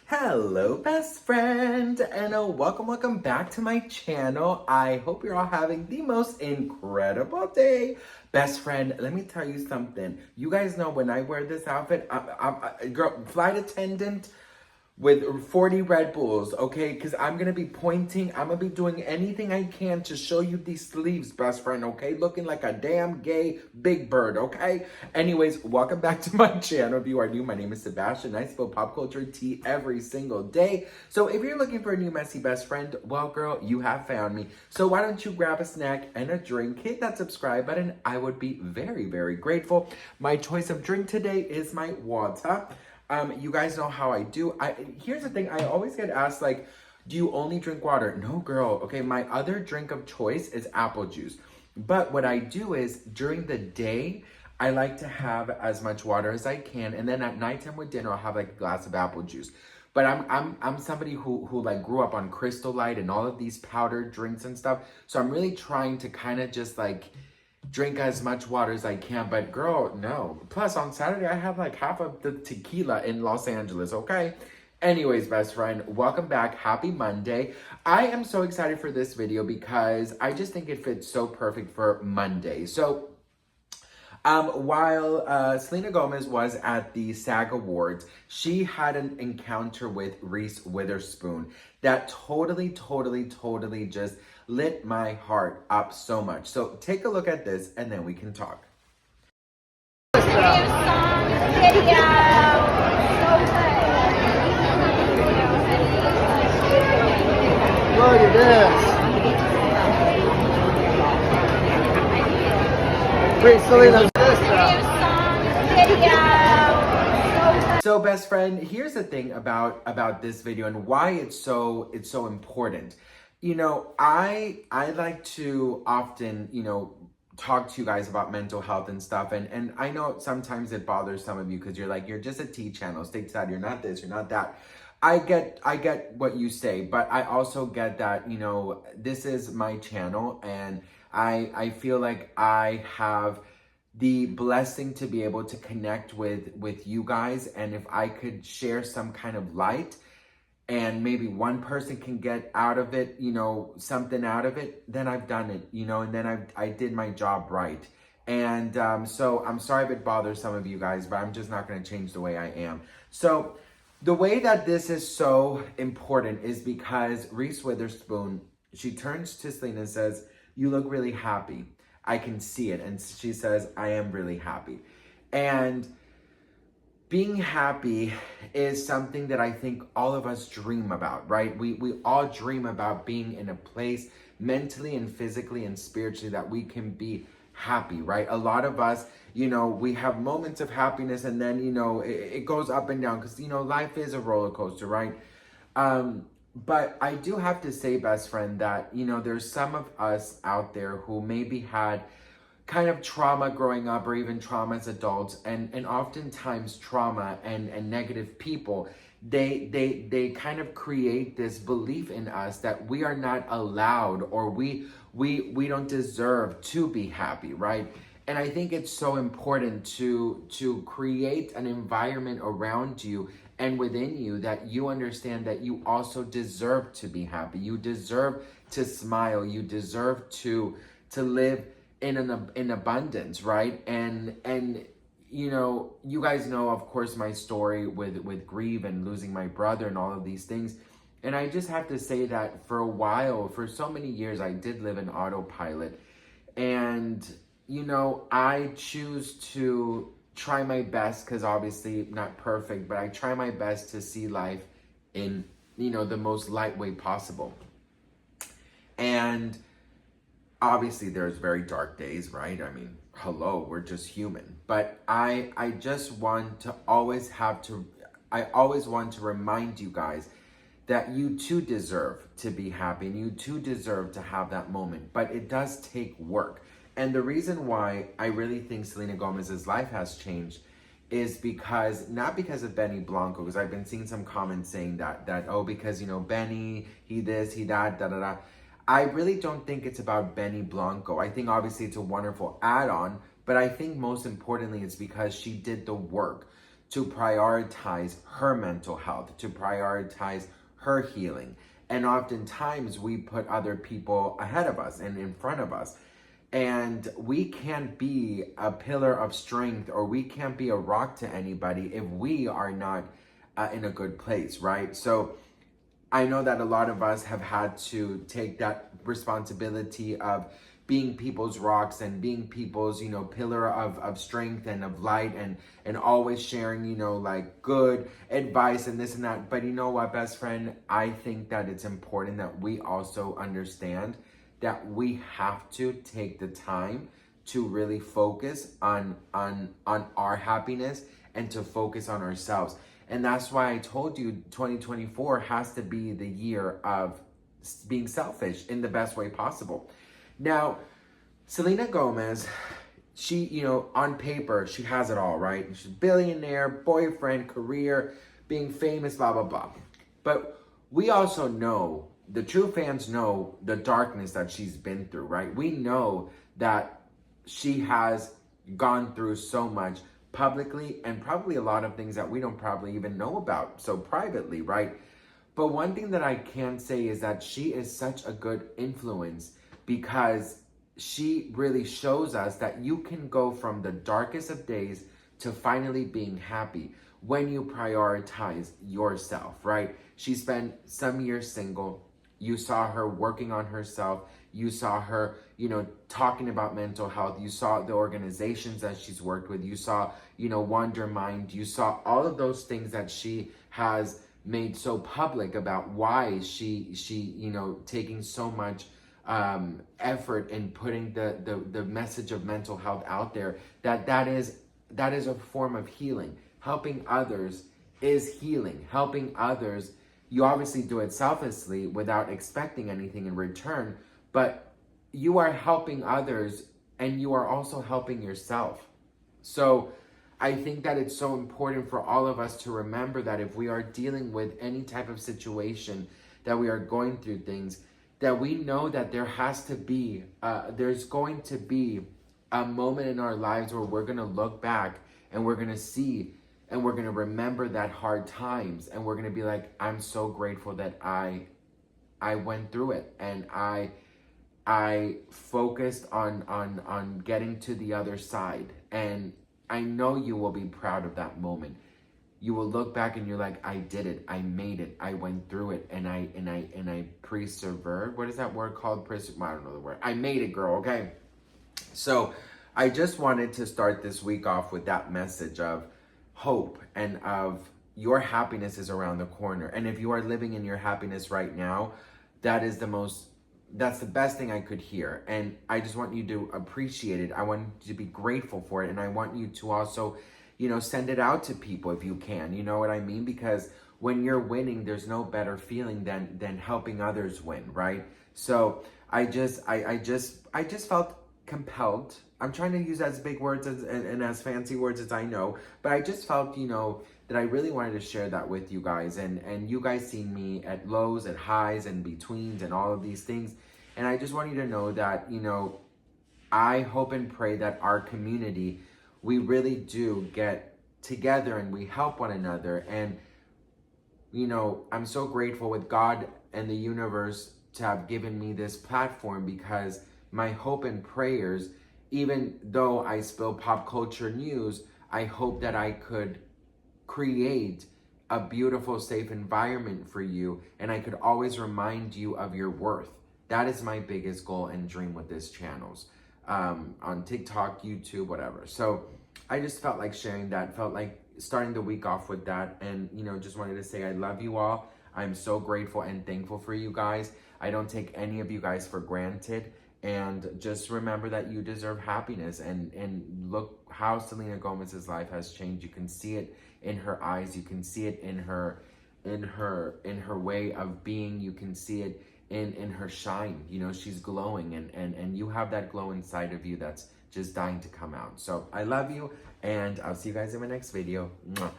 Hello, best friend, and welcome back to my channel. I hope you're all having the most incredible day. Best friend, let me tell you something. You guys know when I wear this outfit, I'm girl, flight attendant with 40 Red Bulls, okay? Because I'm going to be pointing. I'm going to be doing anything I can to show you these sleeves, best friend, okay? Looking like a damn gay big bird, okay? Anyways, welcome back to my channel. If you are new, my name is Sebastian. I spill pop culture tea every single day. So if you're looking for a new messy best friend, well, girl, you have found me. So why don't you grab a snack and a drink, hit that subscribe button. I would be very, very grateful. My choice of drink today is my water. You guys know how I do. Here's the thing. I always get asked, like, do you only drink water? No, girl. Okay, my other drink of choice is apple juice. But what I do is during the day, I like to have as much water as I can, and then at nighttime with dinner, I'll have like a glass of apple juice. But I'm somebody who like grew up on Crystal Light and all of these powdered drinks and stuff. So I'm really trying to kind of just like drink as much water as I can, but girl, no. Plus, on Saturday, I had like half of the tequila in Los Angeles, okay? Anyways, best friend, welcome back. Happy Monday. I am so excited for this video because I just think it fits so perfect for Monday. So, while Selena Gomez was at the SAG Awards, she had an encounter with Reese Witherspoon that totally just lit my heart up so much. So take a look at this and then we can talk. New song, video, so good. Look at this. Wait, Selena. New song, video, so good. So best friend, here's the thing about this video and why it's so important. You know, I like to often, talk to you guys about mental health and stuff. And I know sometimes it bothers some of you because you're like, you're just a tea channel. Stay sad. You're not this, you're not that. I get what you say, but I also get that, this is my channel and I feel like I have the blessing to be able to connect with you guys. And if I could share some kind of light and maybe one person can get out of it, something out of it, then I've done it, and then I did my job right. And so I'm sorry if it bothers some of you guys, but I'm just not going to change the way I am. So the way that this is so important is because Reese Witherspoon, she turns to Selena and says, "You look really happy. I can see it." And she says, "I am really happy." And being happy is something that I think all of us dream about, right? We all dream about being in a place mentally and physically and spiritually that we can be happy, right? A lot of us, we have moments of happiness and then, it goes up and down because, life is a roller coaster, right? But I do have to say, best friend, that, there's some of us out there who maybe had kind of trauma growing up or even trauma as adults, and oftentimes trauma and negative people, they kind of create this belief in us that we are not allowed or we don't deserve to be happy, right? And I think it's so important to create an environment around you and within you that you understand that you also deserve to be happy. You deserve to smile. You deserve to live in abundance, right? And you guys know, of course, my story with grief and losing my brother and all of these things. And I just have to say that for a while, for so many years, I did live in autopilot. And, I choose to try my best, because obviously not perfect, but I try my best to see life in, the most light way possible. And obviously there's very dark days, right? I mean, hello, we're just human. But I just want to always want to remind you guys that you too deserve to be happy and you too deserve to have that moment. But it does take work. And the reason why I really think Selena Gomez's life has changed is because, not because of Benny Blanco, because I've been seeing some comments saying that because, Benny, he this, he that, da da da. I really don't think it's about Benny Blanco. I think obviously it's a wonderful add-on, but I think most importantly it's because she did the work to prioritize her mental health, to prioritize her healing. And oftentimes we put other people ahead of us and in front of us. And we can't be a pillar of strength, or we can't be a rock to anybody if we are not in a good place, right? So I know that a lot of us have had to take that responsibility of being people's rocks and being people's, pillar of strength and of light, and always sharing, like good advice and this and that. But you know what, best friend, I think that it's important that we also understand that we have to take the time to really focus on our happiness and to focus on ourselves. And that's why I told you 2024 has to be the year of being selfish in the best way possible. Now, Selena Gomez, she, on paper, she has it all, right? She's a billionaire, boyfriend, career, being famous, blah, blah, blah. But we also know, the true fans know the darkness that she's been through, right? We know that she has gone through so much publicly, and probably a lot of things that we don't probably even know about so privately, right? But one thing that I can say is that she is such a good influence, because she really shows us that you can go from the darkest of days to finally being happy when you prioritize yourself, right? She spent some years single. You saw her working on herself. You saw her, talking about mental health. You saw the organizations that she's worked with. You saw, Wonder Mind. You saw all of those things that she has made so public about why she taking so much effort in putting the message of mental health out there. That is a form of healing. Helping others is healing. Helping others, you obviously do it selflessly without expecting anything in return, but you are helping others and you are also helping yourself. So I think that it's so important for all of us to remember that if we are dealing with any type of situation, that we are going through things, that we know that there has to be, there's going to be a moment in our lives where we're going to look back and we're going to see and we're going to remember that hard times, and we're going to be like, I'm so grateful that I went through it, and I focused on getting to the other side. And I know you will be proud of that moment. You will look back and you're like, I did it. I made it. I went through it, and I persevered. What is that word called? I don't know the word. I made it, girl. Okay. So I just wanted to start this week off with that message of hope and of your happiness is around the corner. And if you are living in your happiness right now, that's the best thing I could hear. And I just want you to appreciate it. I want you to be grateful for it. And I want you to also, send it out to people if you can. You know what I mean? Because when you're winning, there's no better feeling than helping others win, right? So I just felt compelled. I'm trying to use as big words and as fancy words as I know, but I just felt, that I really wanted to share that with you guys. And you guys seen me at lows, at highs, and betweens, and all of these things. And I just want you to know that, I hope and pray that our community, we really do get together and we help one another. And, I'm so grateful with God and the universe to have given me this platform, because my hope and prayers, even though I spill pop culture news, I hope that I could create a beautiful, safe environment for you, and I could always remind you of your worth. That is my biggest goal and dream with this channels, on TikTok, YouTube, whatever. So I just felt like sharing that, felt like starting the week off with that, and just wanted to say I love you all. I'm so grateful and thankful for you guys. I don't take any of you guys for granted. And just remember that you deserve happiness, and look how Selena Gomez's life has changed. You can see it in her eyes. You can see it in her way of being. You can see it in her shine. She's glowing, and you have that glow inside of you that's just dying to come out. So I love you, and I'll see you guys in my next video. Mwah.